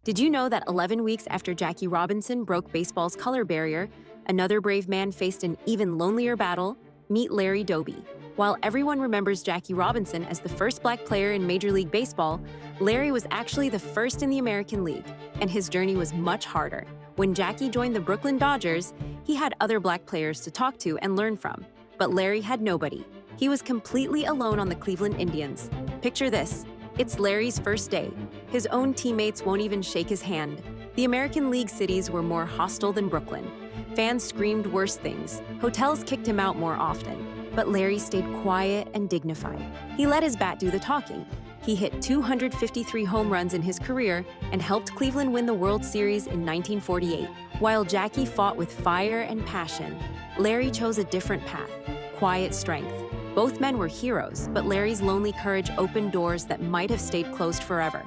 Did you know that 11 weeks after Jackie Robinson broke baseball's color barrier, another brave man faced an even lonelier battle? Meet Larry Doby. While everyone remembers Jackie Robinson as the first black player in Major League Baseball, Larry was actually the first in the American League, and his journey was much harder. When Jackie joined the Brooklyn Dodgers, he had other black players to talk to and learn from. But Larry had nobody. He was completely alone on the Cleveland Indians. Picture this. It's Larry's first day. His own teammates won't even shake his hand. The American League cities were more hostile than Brooklyn. Fans screamed worse things. Hotels kicked him out more often. But Larry stayed quiet and dignified. He let his bat do the talking. He hit 253 home runs in his career and helped Cleveland win the World Series in 1948. While Jackie fought with fire and passion, Larry chose a different path: quiet strength. Both men were heroes, but Larry's lonely courage opened doors that might have stayed closed forever.